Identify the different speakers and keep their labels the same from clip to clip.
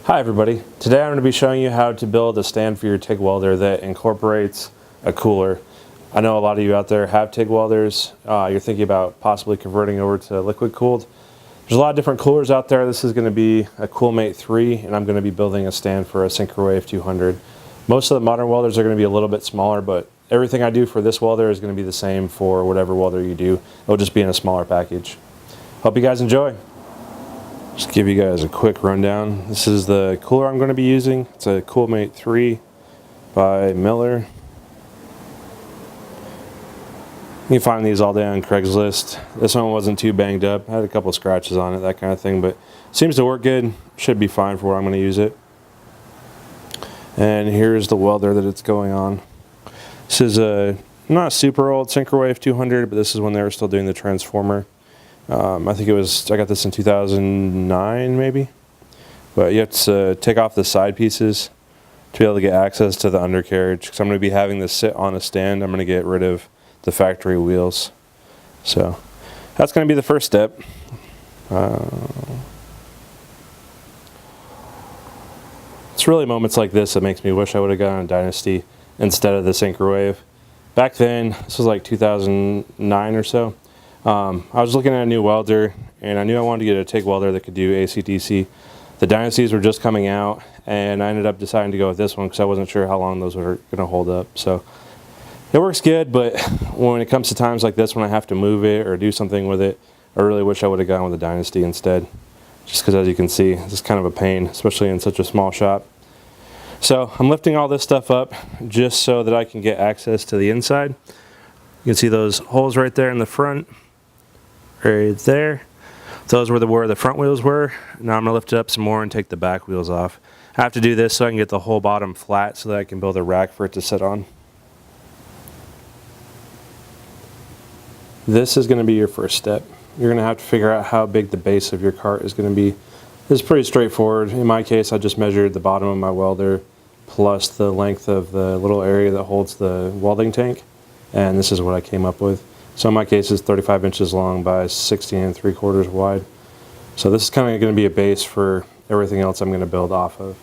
Speaker 1: Hi everybody, today I'm going to be showing you how to build a stand for your TIG welder that incorporates a cooler. I know a lot of you out there have TIG welders. You're thinking about possibly converting over to liquid cooled. There's a lot of different coolers out there. This is going to be a CoolMate 3 and I'm going to be building a stand for a Syncrowave 200. Most of the modern welders are going to be a little bit smaller, but everything I do for this welder is going to be the same for whatever welder you do. It'll just be in a smaller package. Hope you guys enjoy. Just give you guys a quick rundown. This is the cooler I'm going to be using. It's a CoolMate 3 by Miller. You can find these all day on Craigslist. This one wasn't too banged up. I had a couple scratches on it, that kind of thing, but seems to work good. Should be fine for where I'm going to use it. And here's the welder that it's going on. This is a not super old Syncrowave 200, but this is when they were still doing the transformer. I think I got this in 2009 maybe, but you have to take off the side pieces to be able to get access to the undercarriage, because I'm going to be having this sit on a stand. I'm going to get rid of the factory wheels. So that's going to be the first step. It's really moments like this that makes me wish I would have gotten a Dynasty instead of the Syncrowave. Back then, this was like 2009 or so. I was looking at a new welder and I knew I wanted to get a TIG welder that could do AC/DC. The Dynasties were just coming out and I ended up deciding to go with this one because I wasn't sure how long those were going to hold up. So it works good, but when it comes to times like this when I have to move it or do something with it, I really wish I would have gone with a Dynasty instead. Just because, as you can see, this is kind of a pain, especially in such a small shop. So I'm lifting all this stuff up just so that I can get access to the inside. You can see those holes right there in the front. Right there. Those were where the front wheels were. Now I'm going to lift it up some more and take the back wheels off. I have to do this so I can get the whole bottom flat so that I can build a rack for it to sit on. This is going to be your first step. You're going to have to figure out how big the base of your cart is going to be. This is pretty straightforward. In my case, I just measured the bottom of my welder plus the length of the little area that holds the welding tank, and this is what I came up with. So in my case, it's 35 inches long by 16 3/4 wide. So this is kind of going to be a base for everything else I'm going to build off of.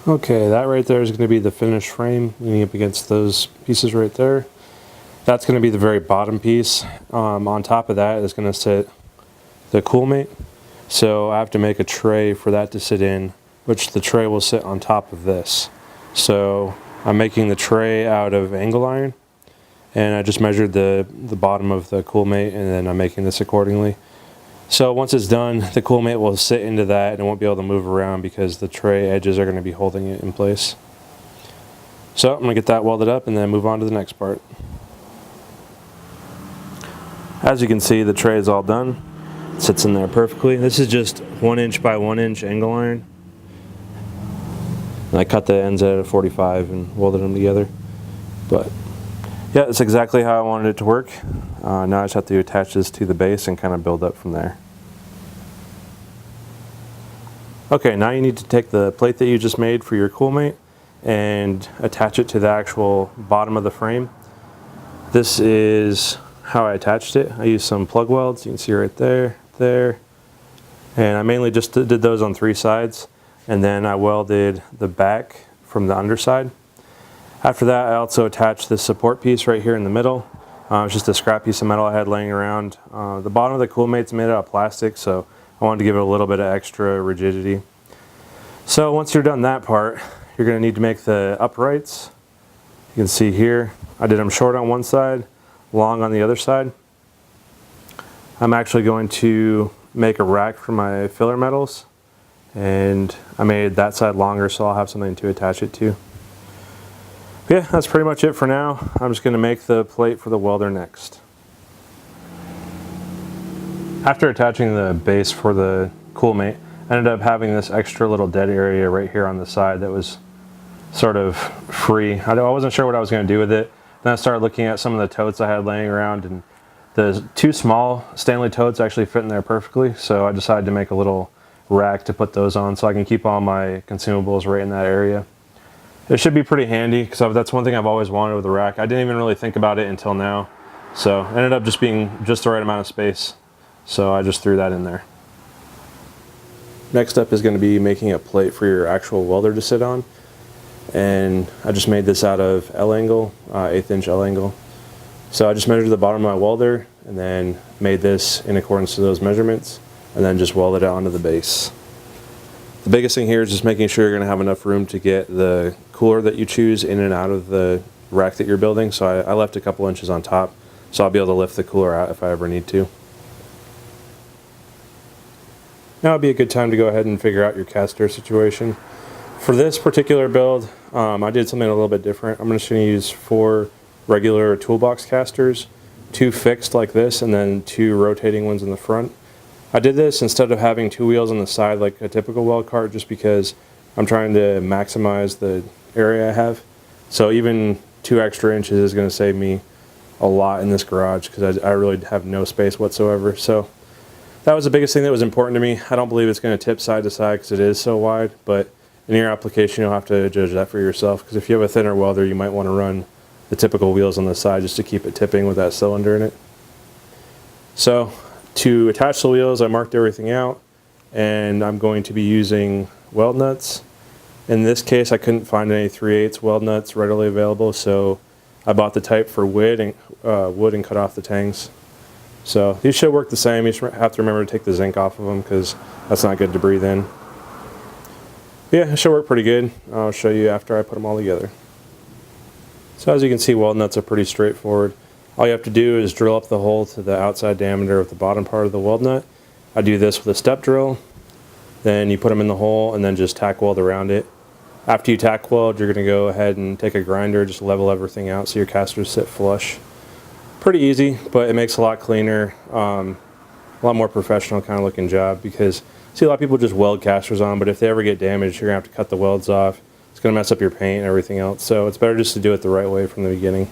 Speaker 1: Okay, that right there is going to be the finished frame leaning up against those pieces right there. That's going to be the very bottom piece. On top of that is going to sit the CoolMate. So I have to make a tray for that to sit in, which the tray will sit on top of this. So I'm making the tray out of angle iron. And I just measured the bottom of the CoolMate, and then I'm making this accordingly. So once it's done, the CoolMate will sit into that and it won't be able to move around because the tray edges are going to be holding it in place. So I'm going to get that welded up and then move on to the next part. As you can see, the tray is all done. It sits in there perfectly. This is just 1 inch by 1 inch angle iron. And I cut the ends at a 45 and welded them together. But yeah, that's exactly how I wanted it to work. Now I just have to attach this to the base and kind of build up from there. Okay, now you need to take the plate that you just made for your CoolMate and attach it to the actual bottom of the frame. This is how I attached it. I used some plug welds. You can see right there, there. And I mainly just did those on 3 sides. And then I welded the back from the underside. After that, I also attached this support piece right here in the middle. It's just a scrap piece of metal I had laying around. The bottom of the CoolMate's made out of plastic, so I wanted to give it a little bit of extra rigidity. So once you're done that part, you're going to need to make the uprights. You can see here, I did them short on one side, long on the other side. I'm actually going to make a rack for my filler metals, and I made that side longer so I'll have something to attach it to. Yeah, that's pretty much it for now. I'm just going to make the plate for the welder next. After attaching the base for the CoolMate, I ended up having this extra little dead area right here on the side that was sort of free. I wasn't sure what I was going to do with it. Then I started looking at some of the totes I had laying around, and the 2 small Stanley totes actually fit in there perfectly, so I decided to make a little rack to put those on so I can keep all my consumables right in that area. It should be pretty handy because that's one thing I've always wanted with a rack. I didn't even really think about it until now. So it ended up just being just the right amount of space. So I just threw that in there. Next step is going to be making a plate for your actual welder to sit on. And I just made this out of L angle, 1/8 inch L angle. So I just measured the bottom of my welder and then made this in accordance to those measurements and then just welded it onto the base. The biggest thing here is just making sure you're going to have enough room to get the cooler that you choose in and out of the rack that you're building. So I left a couple inches on top, so I'll be able to lift the cooler out if I ever need to. Now would be a good time to go ahead and figure out your caster situation. For this particular build, I did something a little bit different. I'm just going to use 4 regular toolbox casters, 2 fixed like this, and then 2 rotating ones in the front. I did this instead of having 2 wheels on the side like a typical weld cart, just because I'm trying to maximize the area I have. So even 2 extra inches is going to save me a lot in this garage because I really have no space whatsoever. So that was the biggest thing that was important to me. I don't believe it's going to tip side to side because it is so wide, but in your application you'll have to judge that for yourself, because if you have a thinner welder you might want to run the typical wheels on the side just to keep it tipping with that cylinder in it. So to attach the wheels, I marked everything out, and I'm going to be using weld nuts. In this case, I couldn't find any 3/8 weld nuts readily available, so I bought the type for wood and cut off the tangs. So these should work the same. You just have to remember to take the zinc off of them because that's not good to breathe in. But yeah, it should work pretty good. I'll show you after I put them all together. So as you can see, weld nuts are pretty straightforward. All you have to do is drill up the hole to the outside diameter of the bottom part of the weld nut. I do this with a step drill. Then you put them in the hole and then just tack weld around it. After you tack weld, you're going to go ahead and take a grinder, just level everything out so your casters sit flush. Pretty easy, but it makes a lot cleaner, a lot more professional kind of looking job, because see, a lot of people just weld casters on, but if they ever get damaged, you're going to have to cut the welds off. It's going to mess up your paint and everything else, so it's better just to do it the right way from the beginning.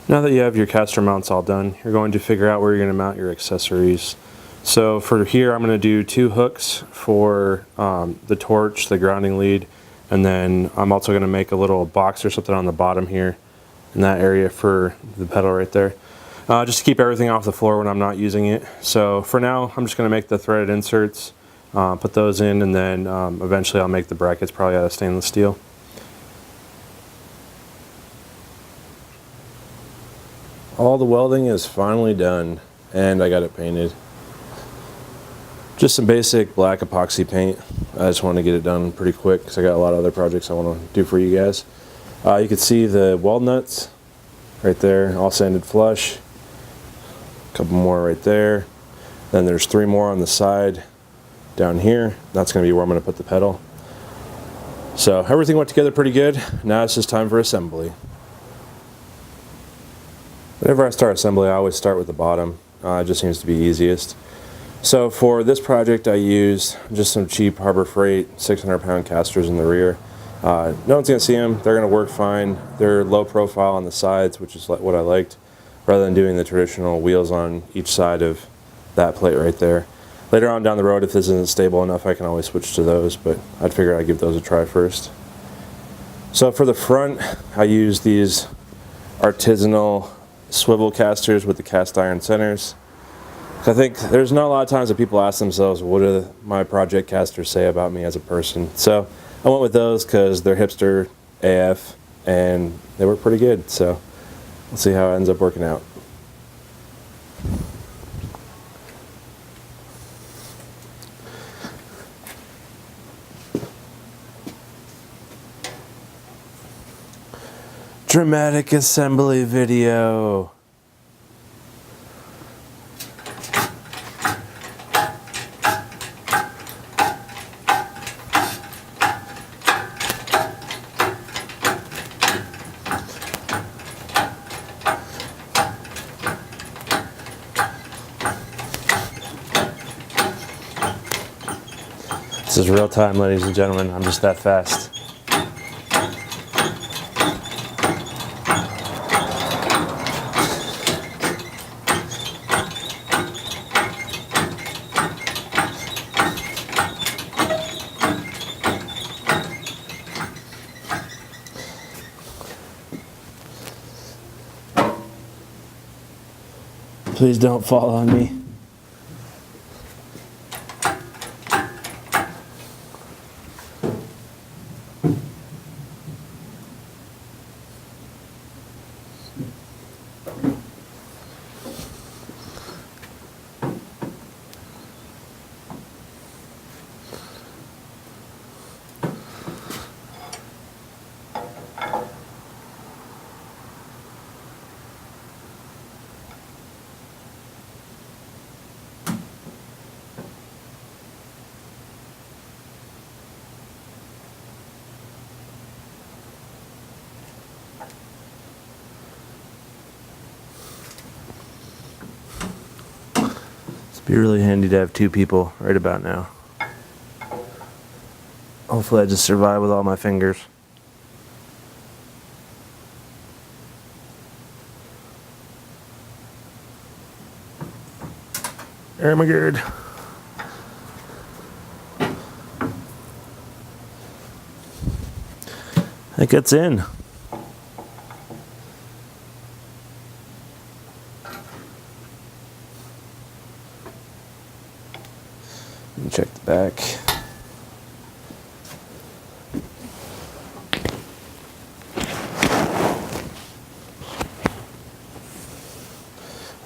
Speaker 1: Now that you have your caster mounts all done, you're going to figure out where you're going to mount your accessories. So for here, I'm going to do 2 hooks for the torch, the grounding lead, and then I'm also going to make a little box or something on the bottom here in that area for the pedal right there. Just to keep everything off the floor when I'm not using it. So for now, I'm just going to make the threaded inserts, put those in, and then eventually I'll make the brackets probably out of stainless steel. All the welding is finally done, and I got it painted. Just some basic black epoxy paint. I just want to get it done pretty quick because I got a lot of other projects I want to do for you guys. You can see the weld nuts right there, all sanded flush. A couple more right there. Then there's 3 more on the side down here. That's going to be where I'm going to put the pedal. So everything went together pretty good. Now it's just time for assembly. Whenever I start assembly, I always start with the bottom. It just seems to be easiest. So for this project, I used just some cheap Harbor Freight 600-pound casters in the rear. No one's going to see them. They're going to work fine. They're low profile on the sides, which is what I liked, rather than doing the traditional wheels on each side of that plate right there. Later on down the road, if this isn't stable enough, I can always switch to those, but I'd figure I'd give those a try first. So for the front, I used these artisanal swivel casters with the cast iron centers. I think there's not a lot of times that people ask themselves, what do my project casters say about me as a person? So I went with those because they're hipster AF and they work pretty good. So we'll see how it ends up working out. Dramatic assembly video. This is real time, ladies and gentlemen. I'm just that fast. Please don't fall on me. Be really handy to have two people right about now. Hopefully I just survive with all my fingers. Oh my god. That gets in. Check the back.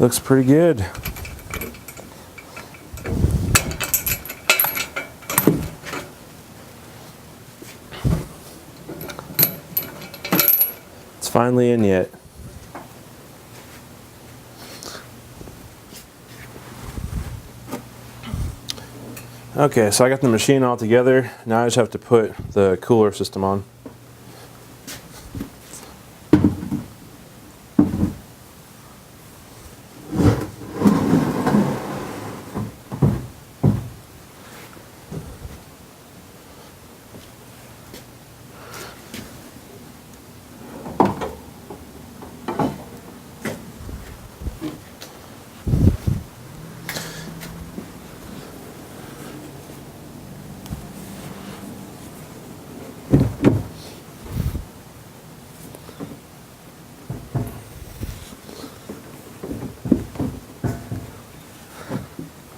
Speaker 1: Looks pretty good. It's finally in yet. Okay, so I got the machine all together. Now I just have to put the cooler system on.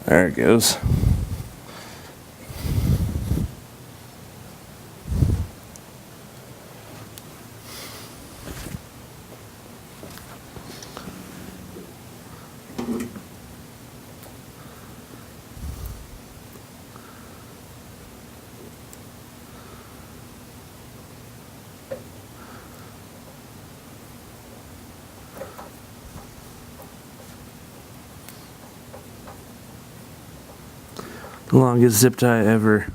Speaker 1: There it goes. The longest zip tie ever.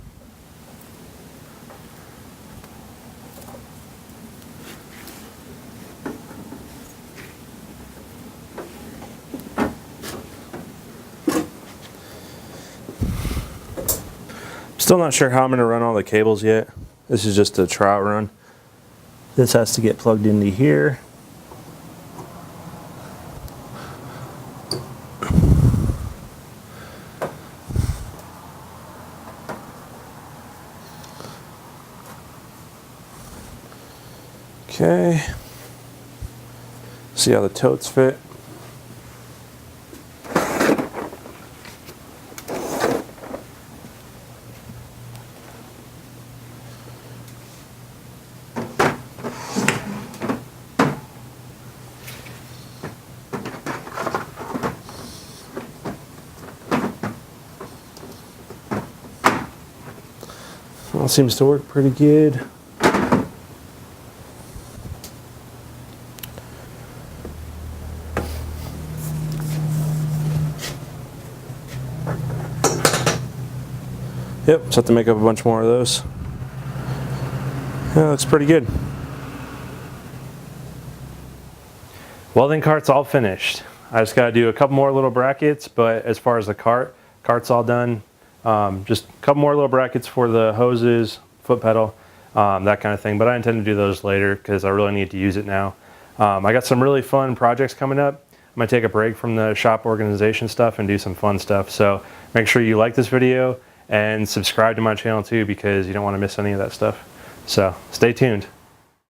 Speaker 1: Still not sure how I'm going to run all the cables yet. This is just a trial run. This has to get plugged into here. Okay, see how the totes fit. All seems to work pretty good. Yep, just have to make up a bunch more of those. Yeah, looks pretty good. Welding cart's all finished. I just got to do a couple more little brackets, but as far as the cart's all done. Just a couple more little brackets for the hoses, foot pedal, that kind of thing. But I intend to do those later because I really need to use it now. I got some really fun projects coming up. I'm going to take a break from the shop organization stuff and do some fun stuff. So make sure you like this video and subscribe to my channel too, because you don't want to miss any of that stuff. So stay tuned.